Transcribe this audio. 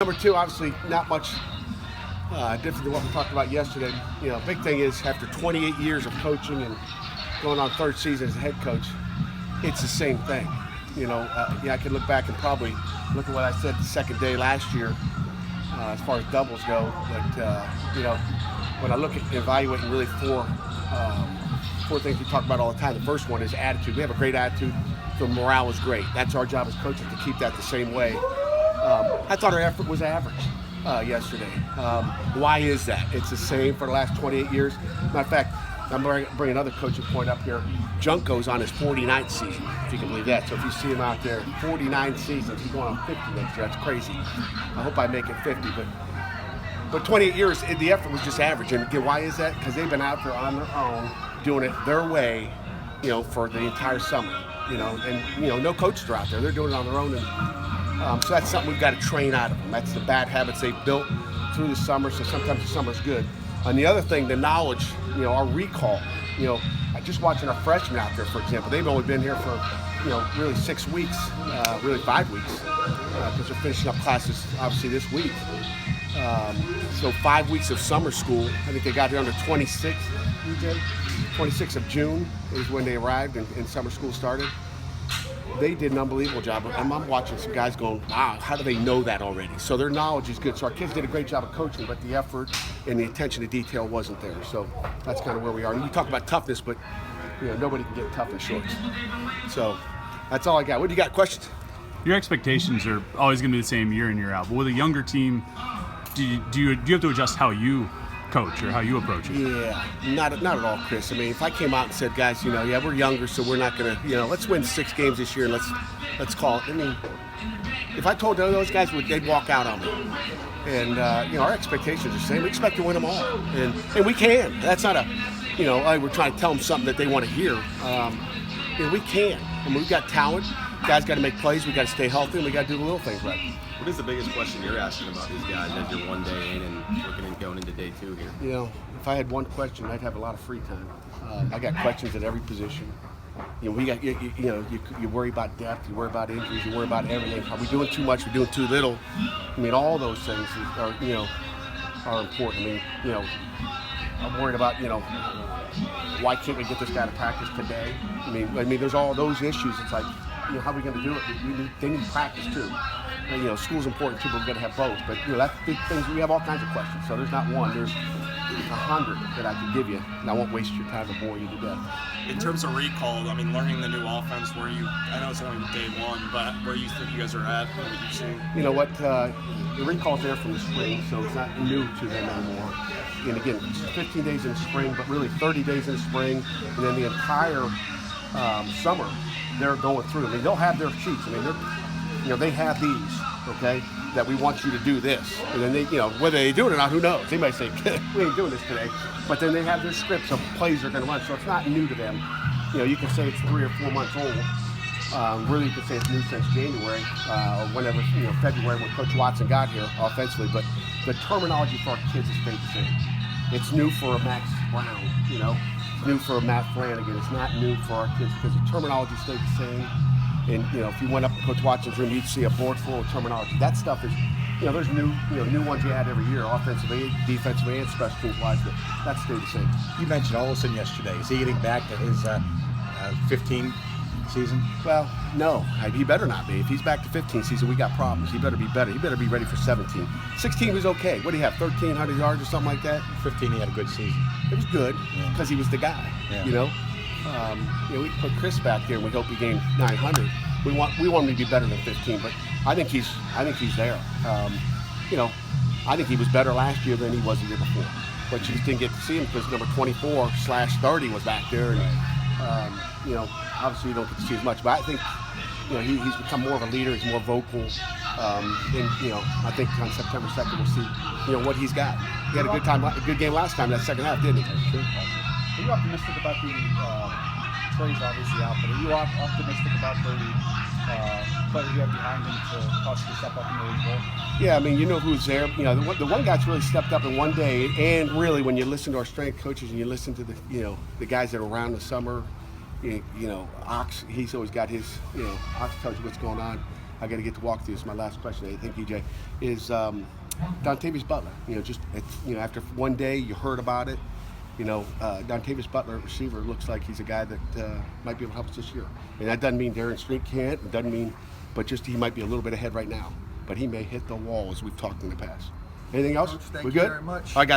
Number two, obviously, not much different than what we talked about yesterday. Big thing is after 28 years of coaching and going on third season as a head coach, it's the same thing. I could look back and probably look at what I said the second day last year as far as doubles go. But, when I look at evaluating really four things we talk about all the time, the first one is attitude. We have a great attitude. The morale is great. That's our job as coaches to keep that the same way. I thought our effort was average yesterday. Why is that? It's the same for the last 28 years. Matter of fact, I'm going to bring another coaching point up here. Junko's on his 49th season, if you can believe that. So if you see him out there, 49 seasons, he's going on 50 next year. That's crazy. I hope I make it 50. But 28 years, the effort was just average. And again, why is that? Because they've been out there on their own, doing it their way, for the entire summer. And no coaches are out there. They're doing it on their own. And so that's something we've got to train out of them. That's the bad habits they've built through the summer. So sometimes the summer's good. And the other thing, the knowledge, our recall. Just watching our freshmen out there, for example, they've only been here for, really 6 weeks, really 5 weeks, because they're finishing up classes obviously this week. So 5 weeks of summer school. I think they got here on the 26th, 26th of June is when they arrived and summer school started. They did an unbelievable job. I'm watching some guys going, wow, how do they know that already? So their knowledge is good. So our kids did a great job of coaching, but the effort and the attention to detail wasn't there. So that's kind of where we are. And you talk about toughness, but nobody can get tough in shorts. So that's all I got. What do you got? Questions? Your expectations are always going to be the same year in, year out. But with a younger team, do you have to adjust how you coach or how you approach it? Yeah, not at all, Chris. I mean, if I came out and said, guys, we're younger, so we're not going to, let's win 6 games this year and let's call it. I mean, if I told those guys, they'd walk out on me. And, our expectations are the same. We expect to win them all. And we can. That's not we're trying to tell them something that they want to hear. We can. I mean, we've got talent. Guys got to make plays. We got to stay healthy, and we got to do the little things right. What is the biggest question you're asking about these guys as you're one day in and looking and going into day 2 here? If I had one question, I'd have a lot of free time. I got questions at every position. We got you worry about depth, you worry about injuries, you worry about everything. Are we doing too much? We're doing too little. I mean, all those things are important. I mean, I'm worried about why can't we get this guy to practice today? I mean, there's all those issues. It's like, how are we going to do it? They need practice too. School's important too, but we've got to have both. But that's big things. We have all kinds of questions. So there's not one. There's 100 that I could give you, and I won't waste your time or bore you to death. In terms of recall, I mean, learning the new offense, I know it's only day 1, but where you think you guys are at, what you've seen? You know what? The recall's there from the spring, so it's not new to them anymore. And again, it's 15 days in the spring, but really 30 days in the spring, and then the entire summer they're going through. I mean, they'll have their sheets. I mean, they have these, okay, that we want you to do this. And then they, whether they do it or not, who knows? They might say, we ain't doing this today. But then they have their scripts of plays they're going to run. So it's not new to them. You can say it's 3 or 4 months old. Really, you can say it's new since January or whenever, February when Coach Watson got here offensively. But the terminology for our kids has stayed the same. It's new for Max Brown, It's new for Matt Flanagan. It's not new for our kids because the terminology stayed the same. And, if you went up to Coach Watson's room, you'd see a board full of terminology. That stuff is, there's new ones you add every year, offensively, defensively, and special teams wise, but that stayed the same. You mentioned Olsen yesterday. Is he getting back to his 15 season? Well, no, he better not be. If he's back to 15 season, we got problems. He better be better. He better be ready for 17. 16 was okay. What do you have, 1,300 yards or something like that? 15, he had a good season. It was good because he was the guy, we put Chris back there and we hope he gained 900. We want him to be better than 15, but I think he's there. I think he was better last year than he was the year before. But you just didn't get to see him because number 24/30 was back there, and obviously you don't get to see as much. But I think he's become more of a leader. He's more vocal. I think on September 2nd we'll see what he's got. He had a good game last time, that second half, didn't he? Are you optimistic about the Trey's obviously out, but are you optimistic about the player you have behind him to possibly step up in the league role? Yeah, I mean, who's there. The one guy's really stepped up in one day, and really when you listen to our strength coaches and you listen to the guys that are around the summer, Ox, he's always got his, Ox tells you what's going on. I got to get to walk through. This is my last question. Thank you, Jay. Is Dontavius Butler? Just after one day you heard about it. Dontavius Butler, receiver, looks like he's a guy that might be able to help us this year. And that doesn't mean Darren Street can't. It doesn't mean, but just he might be a little bit ahead right now. But he may hit the wall as we've talked in the past. Anything else? Coach, thank We you good? very much. All right, guys.